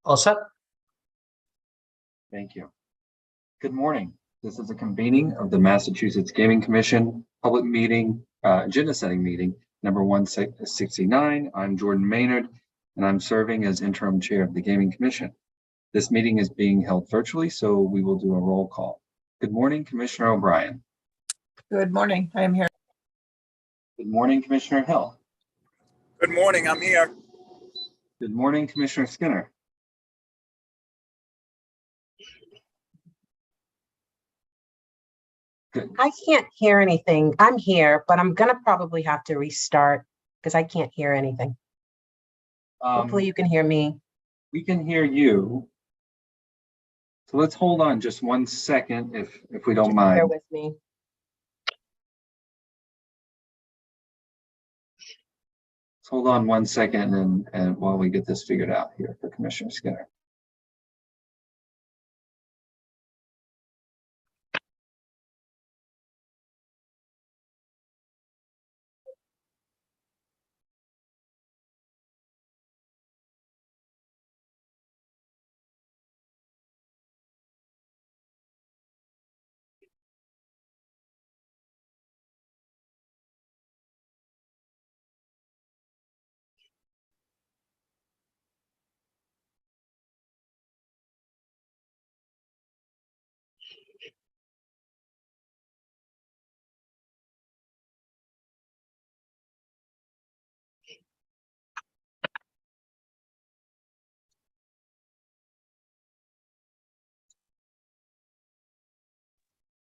All set? Thank you. Good morning. This is a convening of the Massachusetts Gaming Commission public meeting, agenda setting meeting, number 169. I'm Jordan Maynard, and I'm serving as interim chair of the Gaming Commission. This meeting is being held virtually, so we will do a roll call. Good morning, Commissioner O'Brien. Good morning. I am here. Good morning, Commissioner Hill. Good morning, I'm here. Good morning, Commissioner Skinner. Good. I can't hear anything. I'm here, but I'm gonna probably have to restart because I can't hear anything. Hopefully you can hear me. We can hear you. So let's hold on just 1 second if we don't Just mind. bear with me. Let's hold on 1 second and while we get this figured out here for Commissioner Skinner.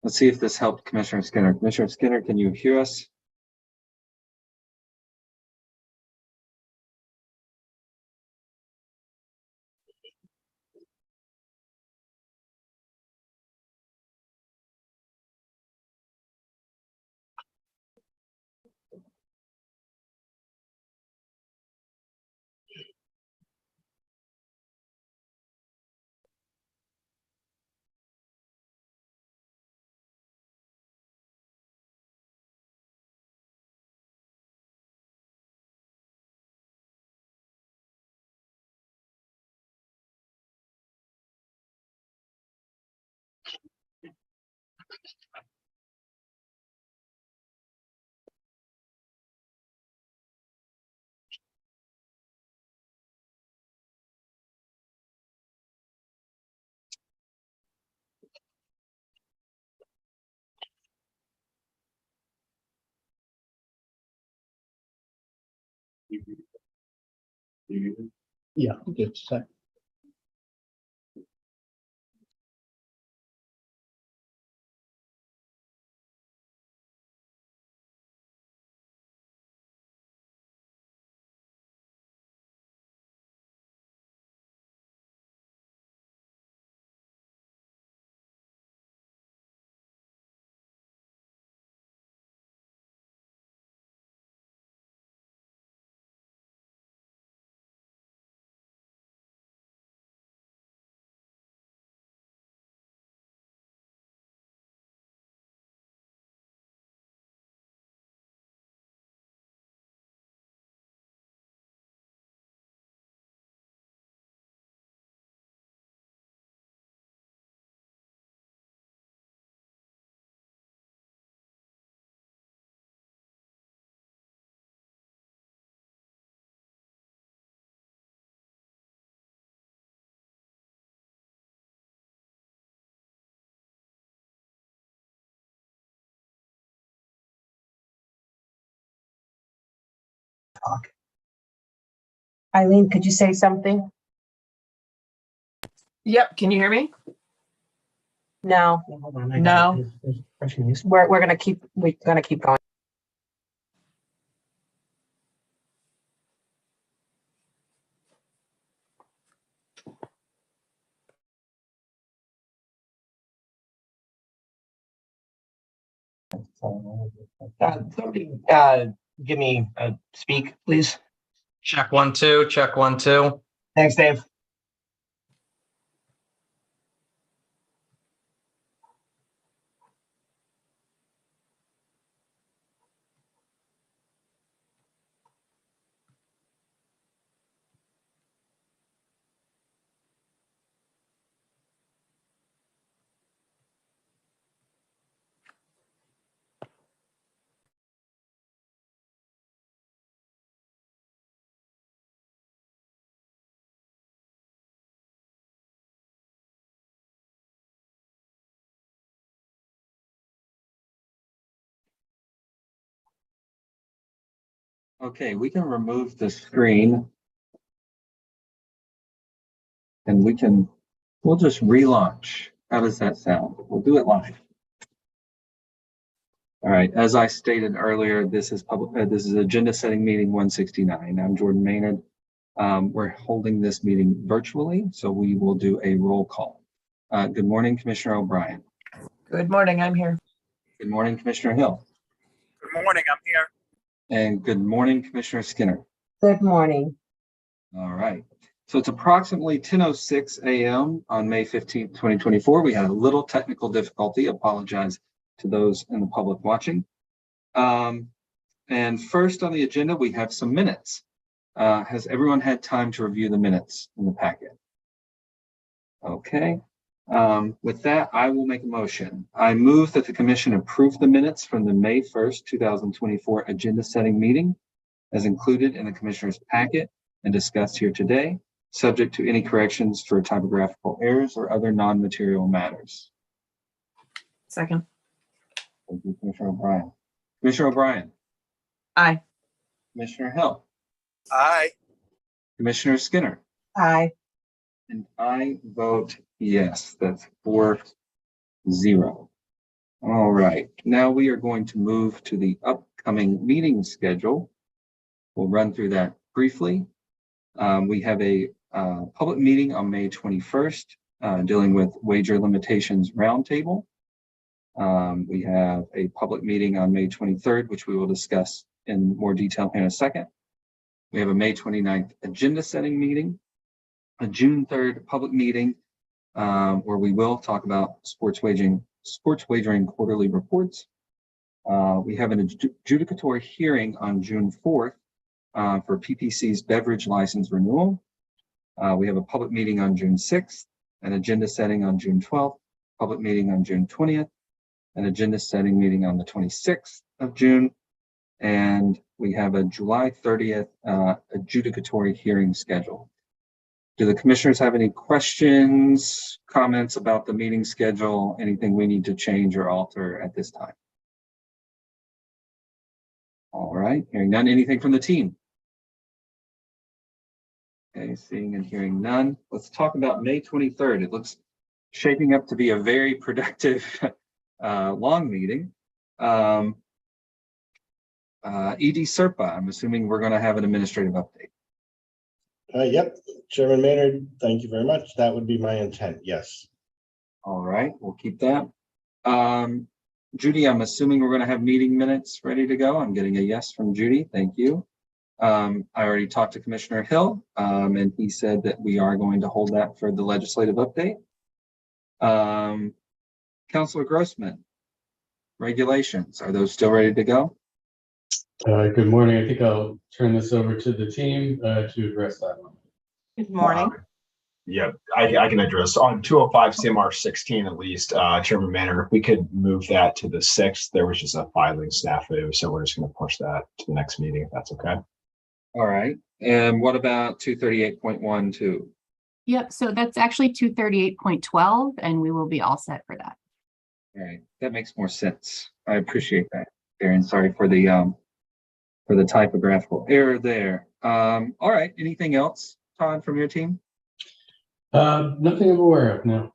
Let's see if this helped Commissioner Skinner. Commissioner Skinner, can you hear us? Yeah, good. Eileen, could you say something? Yep. Can you hear me? No. Hold on. No. We're gonna keep going. Somebody give me a speak, please. Check 1 2, check 1 2. Thanks, Dave. Okay, we can remove the screen. And we'll just relaunch. How does that sound? We'll do it live. All right, as I stated earlier, this is agenda setting meeting 169. I'm Jordan Maynard. We're holding this meeting virtually, so we will do a roll call. Good morning, Commissioner O'Brien. Good morning, I'm here. Good morning, Commissioner Hill. Good morning, I'm here. And good morning, Commissioner Skinner. Good morning. All right. So it's approximately 10:06 a.m. on May 15th, 2024. We had a little technical difficulty. Apologize to those in the public watching. And first on the agenda, we have some minutes. Has everyone had time to review the minutes in the packet? Okay. With that, I will make a motion. I move that the commission approve the minutes from the May 1st, 2024 agenda setting meeting as included in the commissioner's packet and discussed here today, subject to any corrections for typographical errors or other non-material matters. Second. Thank you, Commissioner O'Brien. Commissioner O'Brien, Aye. Commissioner Hill, Aye. Commissioner Skinner, Aye. and I vote yes. That's 4-0. All right, now we are going to move to the upcoming meeting schedule. We'll run through that briefly. We have a public meeting on May 21st dealing with wager limitations roundtable. We have a public meeting on May 23rd, which we will discuss in more detail in a second. We have a May 29th agenda setting meeting, a June 3rd public meeting where we will talk about sports wagering quarterly reports. We have an adjudicatory hearing on June 4th for PPC's beverage license renewal. We have a public meeting on June 6th, an agenda setting on June 12th, public meeting on June 20th, an agenda setting meeting on the 26th of June, and we have a July 30th adjudicatory hearing schedule. Do the commissioners have any questions, comments about the meeting schedule, anything we need to change or alter at this time? All right, hearing none. Anything from the team? Okay, seeing and hearing none. Let's talk about May 23rd. It looks shaping up to be a very productive long meeting. ED Serpa, I'm assuming we're going to have an administrative update. Yep, Chairman Maynard, thank you very much. That would be my intent, yes. All right, we'll keep that. Judy, I'm assuming we're going to have meeting minutes ready to go. I'm getting a yes from Judy. Thank you. I already talked to Commissioner Hill, and he said that we are going to hold that for the legislative update. Councilor Grossman, regulations, are those still ready to go? Good morning. I think I'll turn this over to the team to address that one. Good morning. Yeah, I can address on 205 CMR 16 at least, Chairman Maynard, if we could move that to the 6th. There was just a filing snafu, so we're just going to push that to the next meeting if that's okay. All right. And what about 238.12? Yep, so that's actually 238.12, and we will be all set for that. All right, that makes more sense. I appreciate that, Darren. Sorry for the typographical error there. All right, anything else, Todd, from your team? Nothing I'm aware of, no.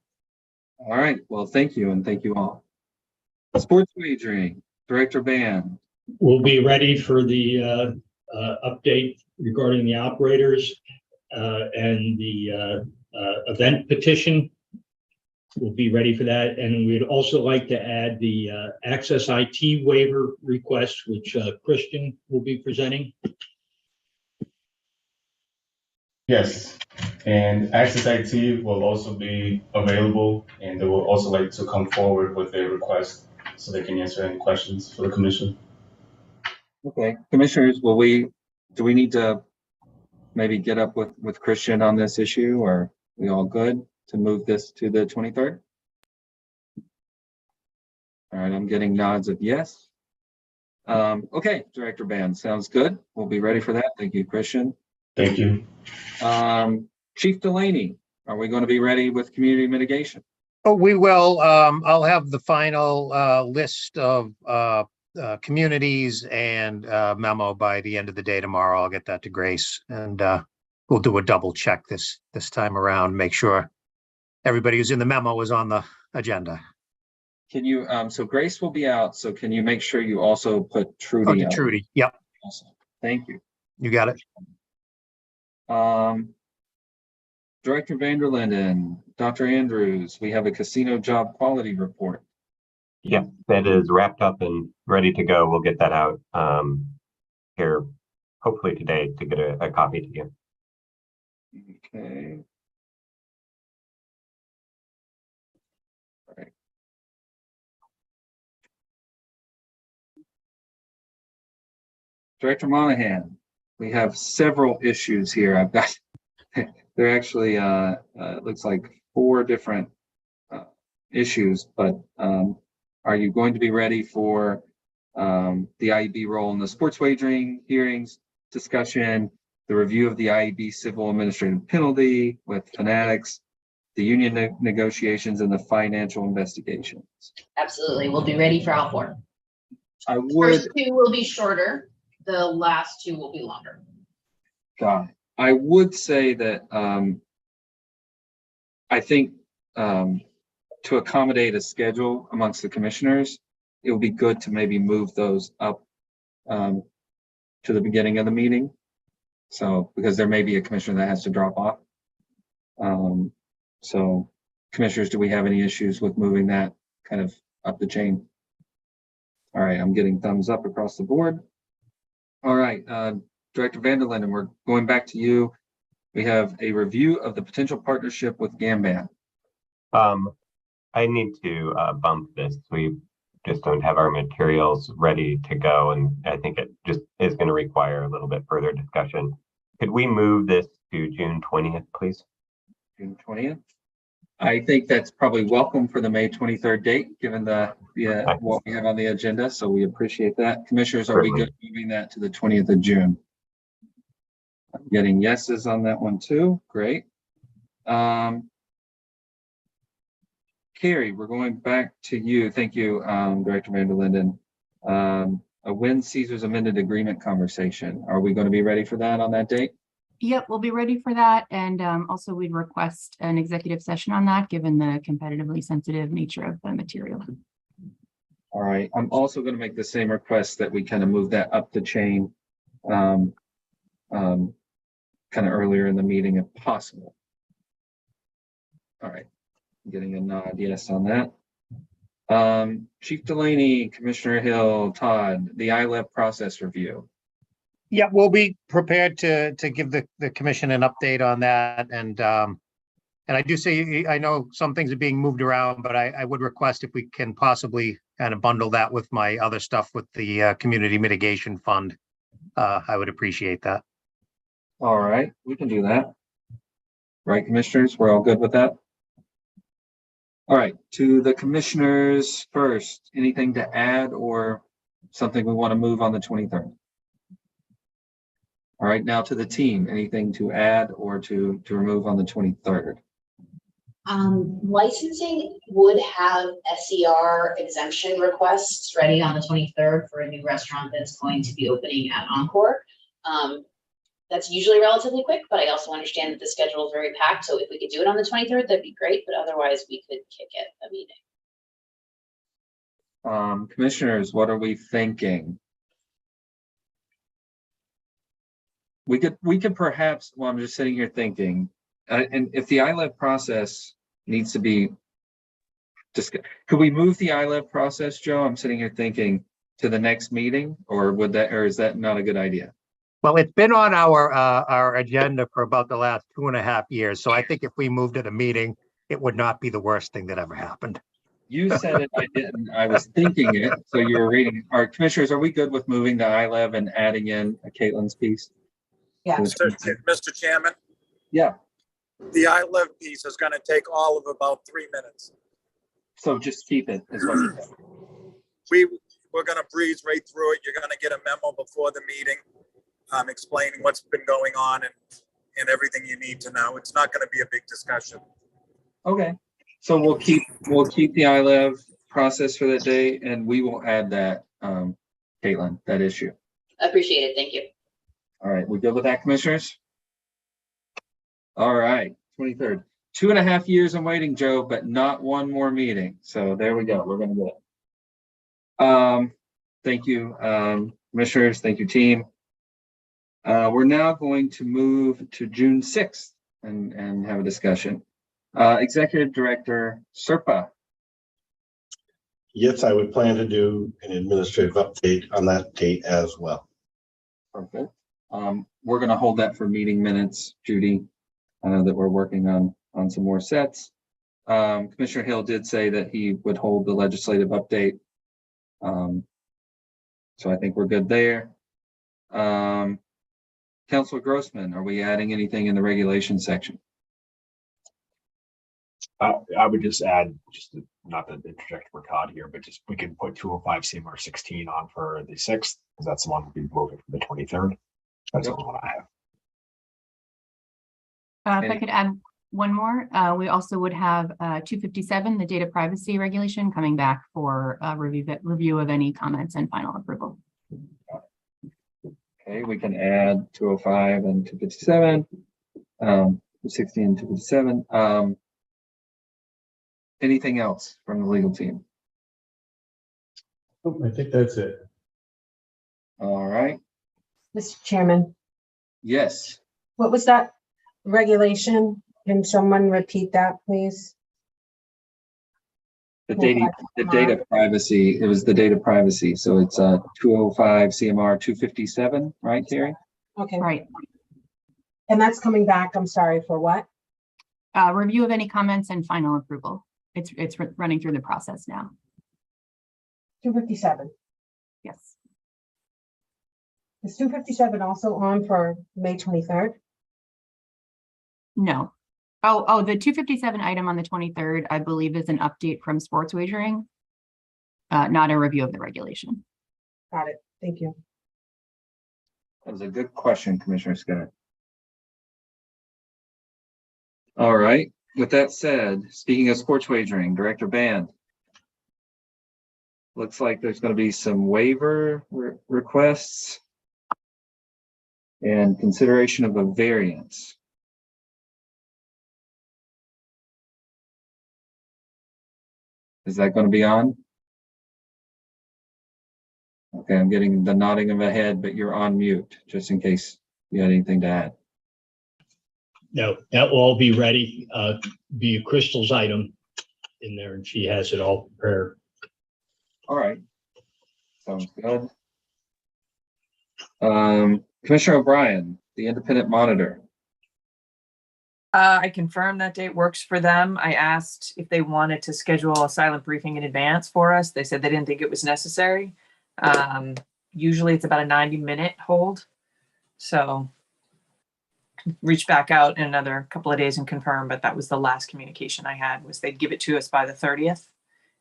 All right, well, thank you, and thank you all. Sports wagering, Director Band. We'll be ready for the update regarding the operators and the event petition. We'll be ready for that. And we'd also like to add the Access IT waiver request, which Christian will be presenting. Yes, and Access IT will also be available, and they will also like to come forward with their request so they can answer any questions for the commission. Okay, commissioners, do we need to maybe get up with Christian on this issue, or are we all good to move this to the 23rd? All right, I'm getting nods of yes. Okay, Director Band, sounds good. We'll be ready for that. Thank you, Christian. Thank you. Chief Delaney, are we going to be ready with community mitigation? Oh, we will. I'll have the final list of communities and memo by the end of the day tomorrow. I'll get that to Grace, and we'll do a double check this time around, make sure everybody who's in the memo is on the agenda. Can you, so Grace will be out, so can you make sure you also put Oh, Trudy to on? Trudy. Yep, Also? Thank you. you got it. Director Vanderlinden, Dr. Andrews, we have a casino job quality report. Yeah, that is wrapped up and ready to go. We'll get that out here hopefully today to get a copy to you. Okay. All right. Director Monahan, we have several issues here. I've got, they're actually, it looks like 4 different issues, but are you going to be ready for the IEB role in the sports wagering hearings discussion, the review of the IEB civil administrative penalty with fanatics, the union negotiations, and the financial investigations? Absolutely. We'll be ready for all 4. I would. First 2 will be shorter. The last 2 will be longer. Got it. I would say that I think to accommodate a schedule amongst the commissioners, it would be good to maybe move those up to the beginning of the meeting. So, because there may be a commissioner that has to drop off. So, commissioners, do we have any issues with moving that kind of up the chain? All right, I'm getting thumbs up across the board. All right, Director Vanderlinden, we're going back to you. We have a review of the potential partnership with Gamban. I need to bump this. We just don't have our materials ready to go, and I think it just is going to require a little bit further discussion. Could we move this to June 20th, please? June 20th. I think that's probably welcome for the May 23rd date, given the what we have on the agenda. So we appreciate that. Commissioners, are we good moving that to the 20th of June? I'm getting yeses on that one too. Great. Carrie, we're going back to you. Thank you, Director Vanderlinden. A Win Caesar's amended agreement conversation. Are we going to be ready for that on that date? Yep, we'll be ready for that. And also we'd request an executive session on that, given the competitively sensitive nature of the material. All right. I'm also going to make the same request that we kind of move that up the chain kind of earlier in the meeting if possible. All right. I'm getting a nod yes on that. Chief Delaney, Commissioner Hill, Todd, the ILEP process review. Yeah, we'll be prepared to give the commission an update on that. And I do say, I know some things are being moved around, but I would request if we can possibly kind of bundle that with my other stuff with the Community Mitigation Fund. I would appreciate that. All right, we can do that. Right, commissioners, we're all good with that? All right, to the commissioners first, anything to add or something we want to move on the 23rd? All right, now to the team, anything to add or to remove on the 23rd? Licensing would have SER exemption requests ready on the 23rd for a new restaurant that's going to be opening at Encore. That's usually relatively quick, but I also understand that the schedule is very packed. So if we could do it on the 23rd, that'd be great. But otherwise, we could kick it a meeting. Commissioners, what are we thinking? We could perhaps, well, I'm just sitting here thinking, and if the ILEP process needs to be discussed, could we move the ILEP process, Joe? I'm sitting here thinking to the next meeting, or is that not a good idea? Well, it's been on our agenda for about the last 2.5 years. So I think if we moved at a meeting, it would not be the worst thing that ever happened. You said it, I didn't. I was thinking it, so you were reading. Our commissioners, are we good with moving the ILEV and adding in Caitlin's piece? Yeah. Mr. Chairman, Yeah. the iLive piece is going to take all of about 3 minutes. So just keep it is what you said. We're going to breeze right through it. You're going to get a memo before the meeting explaining what's been going on and everything you need to know. It's not going to be a big discussion. Okay. So we'll keep the ILEV process for that day, and we will add that Caitlin, that issue. Appreciate it. Thank you. All right, we good with that, commissioners? All right, 23rd. 2.5 years in waiting, Joe, but not one more meeting. So there we go. We're going to do it. Thank you, commissioners. Thank you, team. We're now going to move to June 6th and have a discussion. Executive Director Serpa. Yes, I would plan to do an administrative update on that date as well. Perfect. We're going to hold that for meeting minutes, Judy. I know that we're working on some more sets. Commissioner Hill did say that he would hold the legislative update. So I think we're good there. Councilor Grossman, are we adding anything in the regulation section? I would just add, not to interject for Todd here, but just we can put 205 CMR 16 on for the 6th, because that's the one we'll be moving for the 23rd. That's the only one I have. If I could add one more, we also would have 257, the data privacy regulation, coming back for review of any comments and final approval. Okay, we can add 205 and 257, 260 and 257. Anything else from the legal team? Oh, I think that's it. All right. Mr. Chairman, Yes. what was that regulation? Can someone repeat that, please? The data privacy, it was the data privacy. So it's 205 CMR 257, right, Terry? Okay. Right. And that's coming back, I'm sorry, for what? Review of any comments and final approval. It's running through the process now. 257. Yes. Is 257 also on for May 23rd? No. Oh, the 257 item on the 23rd, I believe, is an update from sports wagering, not a review of the regulation. Got it. Thank you. That was a good question, Commissioner Scott. All right. With that said, speaking of sports wagering, Director Band. Looks like there's going to be some waiver requests and consideration of a variance. Is that going to be on? Okay, I'm getting the nodding of a head, but you're on mute, just in case you had anything to add. No, that will all be ready, be Crystal's item in there, and she has it all prepared. All right. Sounds good. Commissioner O'Brien, the independent monitor. I confirmed that date works for them. I asked if they wanted to schedule a silent briefing in advance for us. They said they didn't think it was necessary. Usually it's about a 90-minute hold. So reach back out in another couple of days and confirm, but that was the last communication I had, was they'd give it to us by the 30th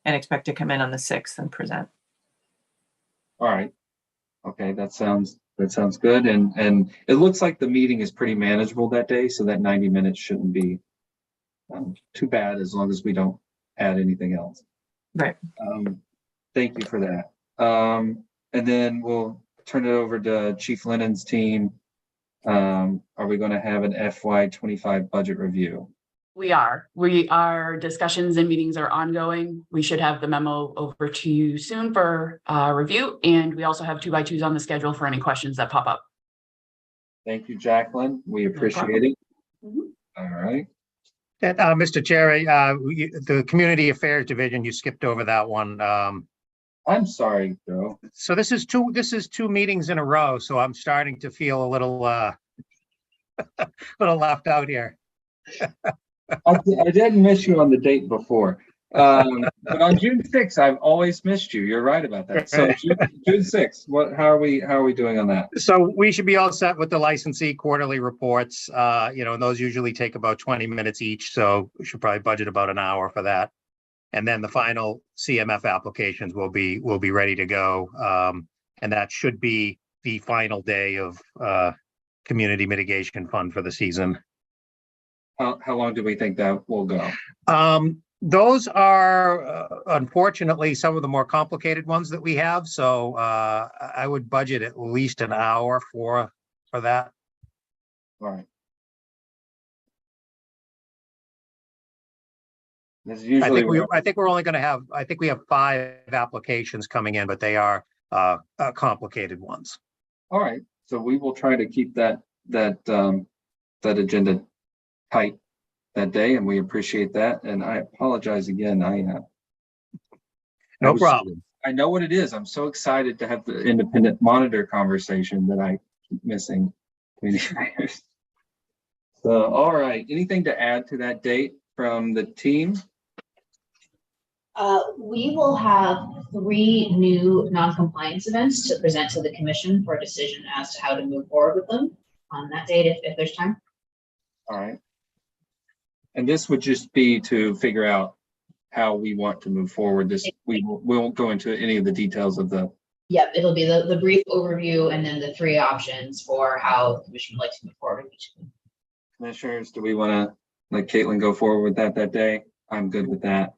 and expect to come in on the 6th and present. All right. Okay, that sounds good. And it looks like the meeting is pretty manageable that day, so that 90 minutes shouldn't be too bad, as long as we don't add anything else. Right. Thank you for that. And then we'll turn it over to Chief Lennon's team. Are we going to have an FY25 budget review? We are. Our discussions and meetings are ongoing. We should have the memo over to you soon for review. And we also have 2x2s on the schedule for any questions that pop up. Thank you, Jacqueline. We appreciate it. Mm-hmm. All right. And, Mr. Chair, the Community Affairs Division, you skipped over that one. I'm sorry, Joe. So this is two meetings in a row, so I'm starting to feel a little little left out here. I didn't miss you on the date before. But on June 6th, I've always missed you. You're right about that. So June 6th, how are we doing on that? So we should be all set with the licensee quarterly reports, and those usually take about 20 minutes each. So we should probably budget about an hour for that. And then the final CMF applications will be ready to go. And that should be the final day of Community Mitigation Fund for the season. How long do we think that will go? Those are unfortunately some of the more complicated ones that we have, so I would budget at least an hour for that. All right. This is I usually, think we're only going to have, I think we have 5 applications coming in, but they are complicated ones. all right, so we will try to keep that agenda tight that day, and we appreciate that. And I apologize again. No problem. I know what it is. I'm so excited to have the independent monitor conversation that I keep missing. So, all right, anything to add to that date from the team? We will have 3 new non-compliance events to present to the commission for a decision as to how to move forward with them on that date, if there's time. All right. And this would just be to figure out how we want to move forward. We won't go into any of the details of the. Yep, it'll be the brief overview and then the 3 options for how the commission would like to move forward with each of them. Commissioners, do we want to let Caitlin go forward with that day? I'm good with that.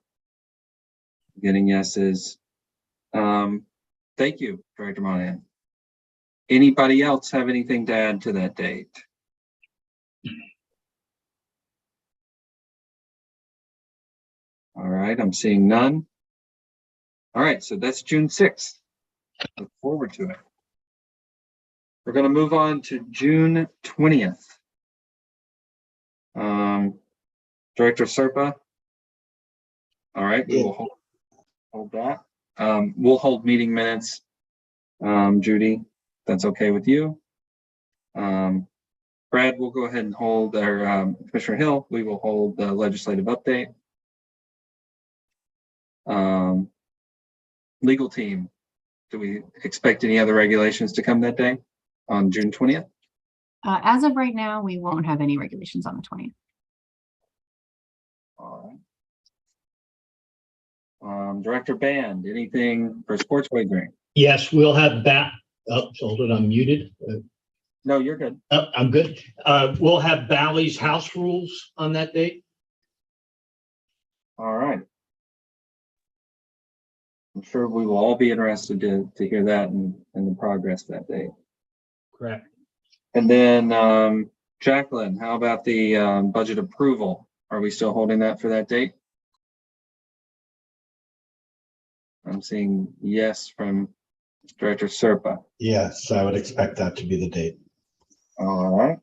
Getting yeses. Thank you, Director Monahan. Anybody else have anything to add to that date? All right, I'm seeing none. All right, so that's June 6th. Look forward to it. We're going to move on to June 20th. Director Serpa. All right, we will hold that. We'll hold meeting minutes. Judy, that's okay with you. Brad, we'll go ahead and hold our Commissioner Hill. We will hold the legislative update. Legal team, do we expect any other regulations to come that day on June 20th? As of right now, we won't have any regulations on the 20th. All right. Director Band, anything for sports wagering? Yes, we'll have hold it, I'm muted. No, you're good. I'm good. We'll have Bally's house rules on that date. All right. I'm sure we will all be interested to hear that and the progress that day. Correct. And then Jacqueline, how about the budget approval? Are we still holding that for that date? I'm seeing yes from Director Serpa. Yes, I would expect that to be the date. All right.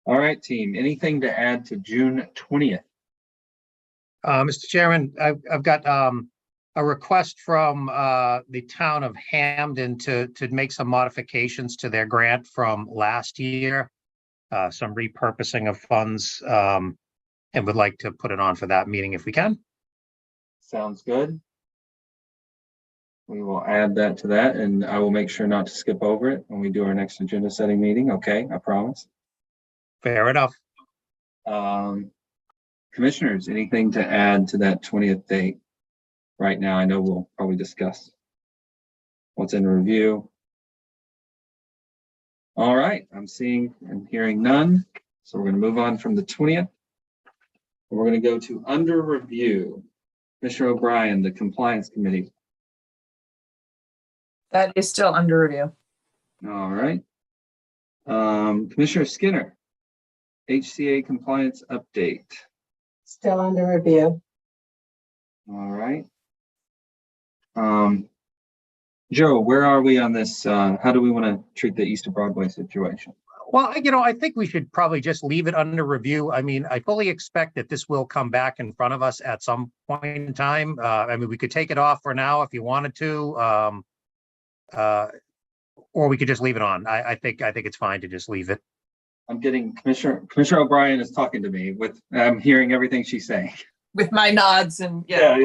All right, team. Anything to add to June 20th? Mr. Chairman, I've got a request from the town of Hamden to make some modifications to their grant from last year, some repurposing of funds, and would like to put it on for that meeting if we can. Sounds good. We will add that to that, and I will make sure not to skip over it when we do our next agenda setting meeting. Okay, I promise. Fair enough. Commissioners, anything to add to that 20th date? Right now, I know we'll probably discuss what's in review. All right, I'm seeing and hearing none. So we're going to move on from the 20th. We're going to go to under review. Commissioner O'Brien, the Compliance Committee. That is still under review. All right. Commissioner Skinner, HCA Compliance Update. Still under review. All right. Joe, where are we on this? How do we want to treat the East of Broadway situation? Well, I think we should probably just leave it under review. I mean, I fully expect that this will come back in front of us at some point in time. I mean, we could take it off for now if you wanted to, or we could just leave it on. I think it's fine to just leave it. I'm getting Commissioner O'Brien is talking to me with, I'm hearing everything she's saying. With my nods and Yeah.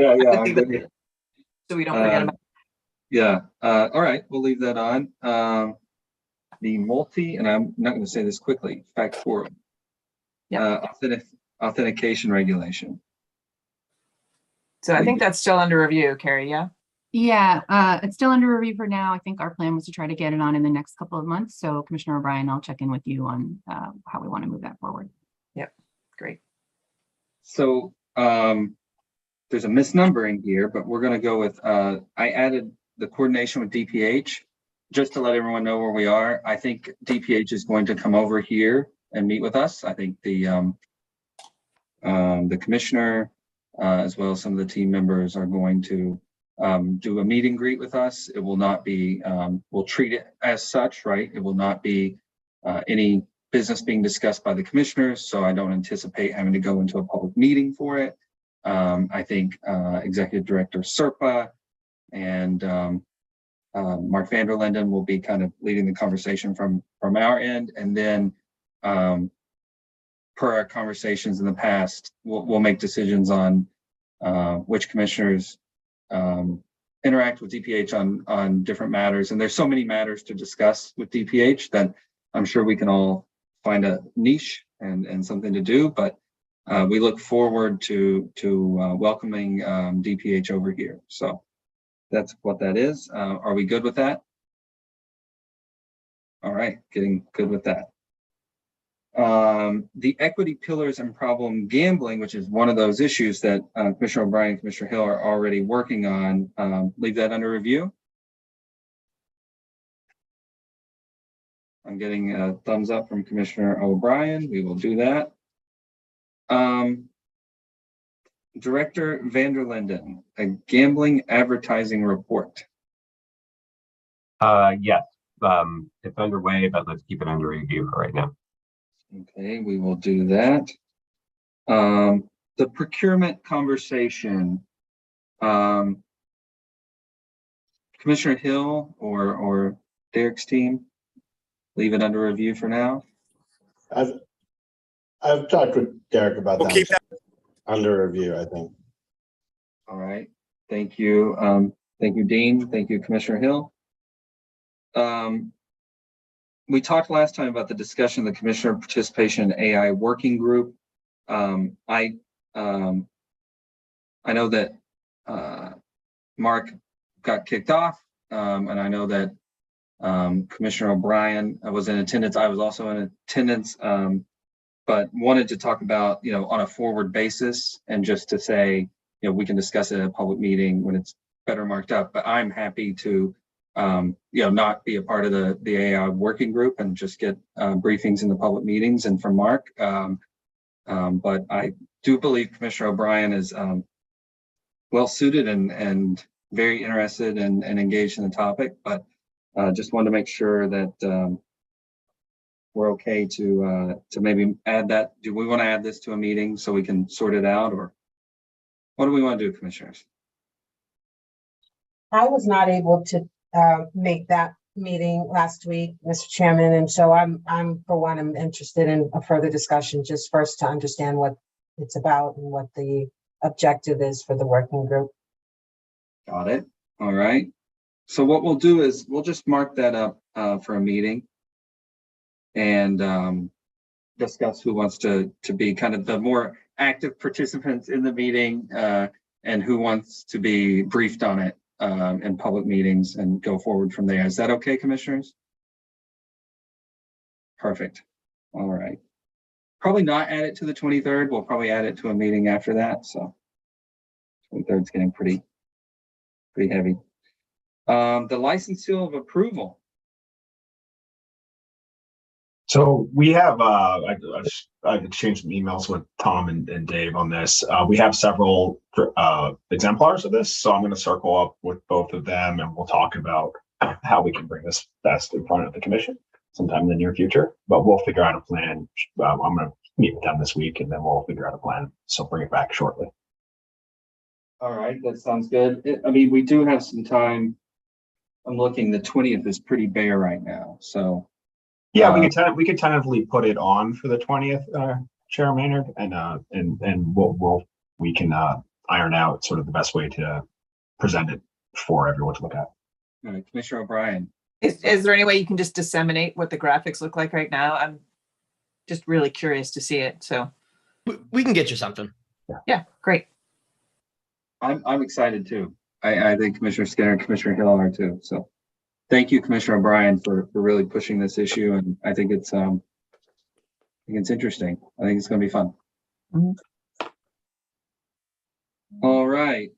So we don't forget about it. Yeah. All right. We'll leave that on. The and I'm not going to say this quickly, factorial. Yeah. Authentication regulation. So I think that's still under review, Carrie, yeah? Yeah, it's still under review for now. I think our plan was to try to get it on in the next couple of months. So Commissioner O'Brien, I'll check in with you on how we want to move that forward. Yep, great. So there's a misnumbering here, but we're going to go with, I added the coordination with DPH just to let everyone know where we are. I think DPH is going to come over here and meet with us. I think the commissioner, as well as some of the team members, are going to do a meet and greet with us. It will not be, we'll treat it as such, right? It will not be any business being discussed by the commissioners, so I don't anticipate having to go into a public meeting for it. I think Executive Director Serpa and Mark Vanderlinden will be kind of leading the conversation from our end, and then per our conversations in the past, we'll make decisions on which commissioners interact with DPH on different matters. And there's so many matters to discuss with DPH that I'm sure we can all find a niche and something to do, but we look forward to welcoming DPH over here. So that's what that is. Are we good with that? All right, getting good with that. The equity pillars and problem gambling, which is one of those issues that Commissioner O'Brien and Commissioner Hill are already working on, leave that under review. I'm getting a thumbs up from Commissioner O'Brien. We will do that. Director Vanderlinden, a gambling advertising report. Yes, it's underway, but let's keep it under review for right now. Okay, we will do that. The procurement conversation. Commissioner Hill or Derek's team, leave it under review for now. I've talked with Derek about We'll that. keep that. Under review, I think. All right, thank you. Thank you, Dean. Thank you, Commissioner Hill. We talked last time about the discussion of the Commissioner Participation AI Working Group. I know that Mark got kicked off, and I know that Commissioner O'Brien was in attendance. I was also in attendance, but wanted to talk about, on a forward basis, and just to say, we can discuss it at a public meeting when it's better marked up. But I'm happy to, not be a part of the AI working group and just get briefings in the public meetings and from Mark. But I do believe Commissioner O'Brien is well suited and very interested and engaged in the topic. But just wanted to make sure that we're okay to maybe add that. Do we want to add this to a meeting so we can sort it out, or what do we want to do, commissioners? I was not able to make that meeting last week, Mr. Chairman, and so I'm for one, I'm interested in a further discussion, just first to understand what it's about and what the objective is for the working group. Got it. All right. So what we'll do is we'll just mark that up for a meeting and discuss who wants to be kind of the more active participants in the meeting and who wants to be briefed on it in public meetings and go forward from there. Is that okay, commissioners? Perfect. All right. Probably not add it to the 23rd. We'll probably add it to a meeting after that. So 23rd is getting pretty heavy. The license seal of approval. So we have, I've exchanged some emails with Tom and Dave on this. We have several exemplars of this, so I'm going to circle up with both of them and we'll talk about how we can bring this best in front of the commission sometime in the near future. But we'll figure out a plan. I'm going to meet with them this week and then we'll figure out a plan. So bring it back shortly. All right, that sounds good. I mean, we do have some time. I'm looking, the 20th is pretty bare right now, so. Yeah, we could tentatively put it on for the 20th, Chair Maynard, and we can iron out sort of the best way to present it for everyone to look at. All right, Commissioner O'Brien. Is there any way you can just disseminate what the graphics look like right now? I'm just really curious to see it. So We can get you something. yeah, great. I'm excited too. I think Commissioner Skinner and Commissioner Hill are too. So thank you, Commissioner O'Brien, for really pushing this issue. And I think it's interesting. I think it's going to be fun. Mm-hmm. All right.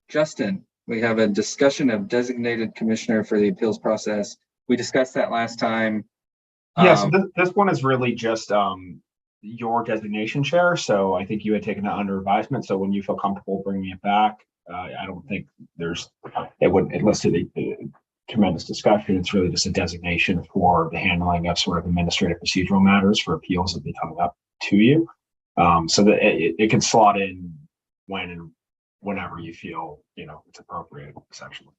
Justin, we have a discussion of designated commissioner for the appeals process. We discussed that last time. Yes, this one is really just your designation chair. So I think you had taken that under advisement. So when you feel comfortable bringing it back, I don't think it would elicit a tremendous discussion. It's really just a designation for the handling of sort of administrative procedural matters for appeals that be coming up to you. So that it can slot in when and whenever you feel, it's appropriate, essentially.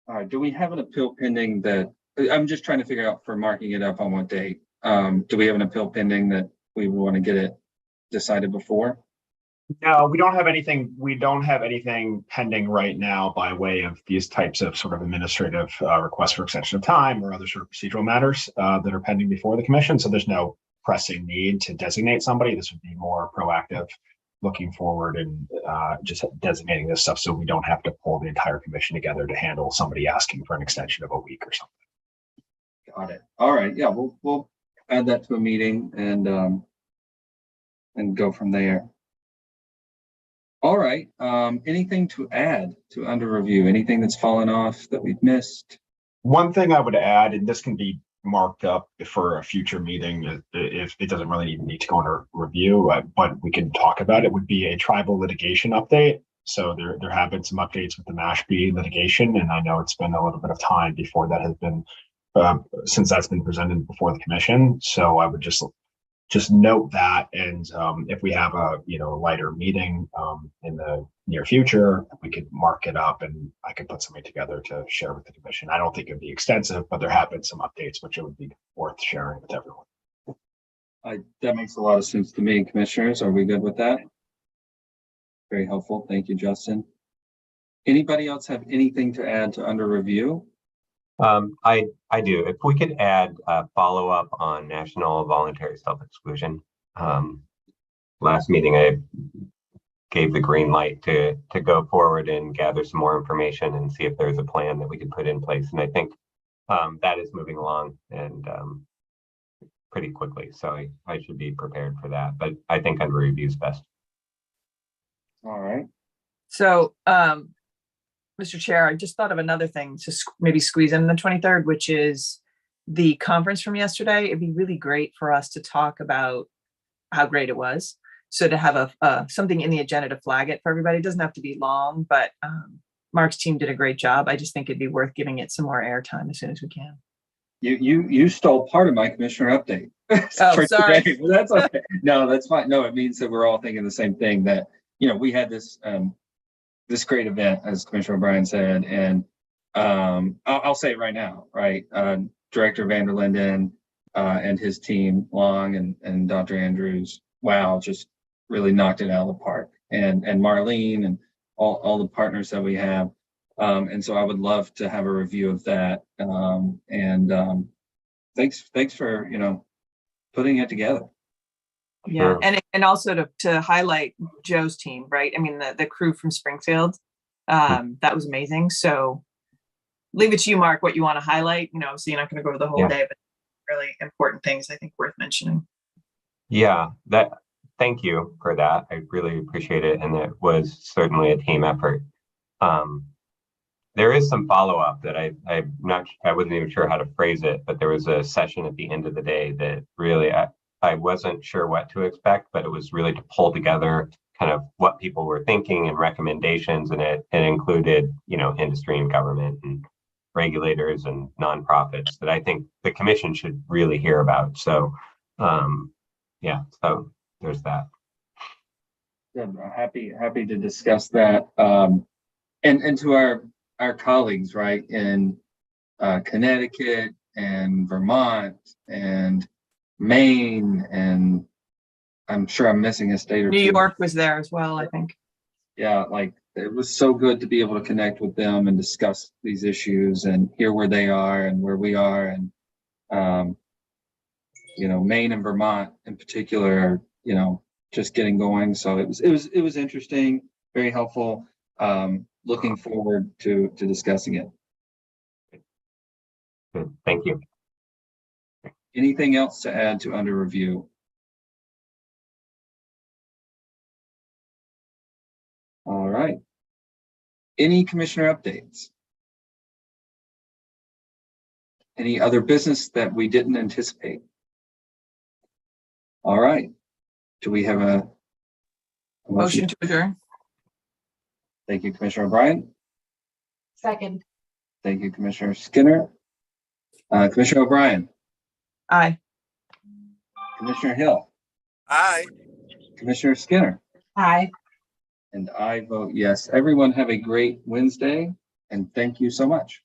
All right. Do we have an appeal pending that I'm just trying to figure out for marking it up on what date? Do we have an appeal pending that we want to get it decided before? No, we don't have anything. We don't have anything pending right now by way of these types of sort of administrative requests for extension of time or other sort of procedural matters that are pending before the commission. So there's no pressing need to designate somebody. This would be more proactive, looking forward and just designating this stuff so we don't have to pull the entire commission together to handle somebody asking for an extension of a week or something. Got it. All right. Yeah, we'll add that to a meeting and go from there. All right. Anything to add to under review? Anything that's fallen off that we've missed? One thing I would add, and this can be marked up for a future meeting if it doesn't really even need to go under review, but we can talk about it, would be a tribal litigation update. So there have been some updates with the Mashpee litigation, and I know it's been a little bit of time before that has been since that's been presented before the commission. So I would just note that, and if we have a lighter meeting in the near future, we could mark it up and I could put something together to share with the commission. I don't think it'd be extensive, but there have been some updates which it would be worth sharing with everyone. That makes a lot of sense to me. Commissioners, are we good with that? Very helpful. Thank you, Justin. Anybody else have anything to add to under review? I do. If we could add a follow-up on national voluntary self-exclusion. Last meeting, I gave the green light to go forward and gather some more information and see if there's a plan that we could put in place. And I think that is moving along and pretty quickly. So I should be prepared for that. But I think under review is best. All right. So, Mr. Chair, I just thought of another thing to maybe squeeze in the 23rd, which is the conference from yesterday. It'd be really great for us to talk about how great it was. So to have something in the agenda to flag it for everybody. It doesn't have to be long, but Mark's team did a great job. I just think it'd be worth giving it some more airtime as soon as we can. You stole part of my commissioner update. Oh, sorry. Today. Well, that's okay. No, that's fine. No, it means that we're all thinking the same thing, that we had this this great event, as Commissioner O'Brien said, and I'll say it right now, right? Director Vander Linden and his team, Long and Dr. Andrews, wow, just really knocked it out of the park. And Marlene and all the partners that we have. And so I would love to have a review of that. Thanks for putting it together. Yeah, Sure. and also to highlight Joe's team, right? I mean, the crew from Springfield, that was amazing. So leave it to you, Mark, what you want to highlight. So you're not going to go the whole day, but really important things I think worth mentioning. Yeah, thank you for that. I really appreciate it. And it was certainly a team effort. There is some follow-up that I wasn't even sure how to phrase it, but there was a session at the end of the day that really I wasn't sure what to expect, but it was really to pull together kind of what people were thinking and recommendations, and it included, industry and government and regulators and nonprofits that I think the commission should really hear about. So, so there's that. Good. Happy to discuss that. And to our colleagues, right, in Connecticut and Vermont and Maine, and I'm sure I'm missing a state or two. New York was there as well, I think. Yeah, it was so good to be able to connect with them and discuss these issues and hear where they are and where we are. And, Maine and Vermont in particular, just getting going. So it was interesting, very helpful. Looking forward to discussing it. Good. Thank you. Anything else to add to under review? All right. Any commissioner updates? Any other business that we didn't anticipate? All right. Do we have a Motion to adjourn. Thank you, Commissioner O'Brien. Second. Thank you, Commissioner Skinner. Commissioner O'Brien, Aye. Commissioner Hill, Aye. Commissioner Skinner, Aye. and I vote yes. Everyone have a great Wednesday, and thank you so much.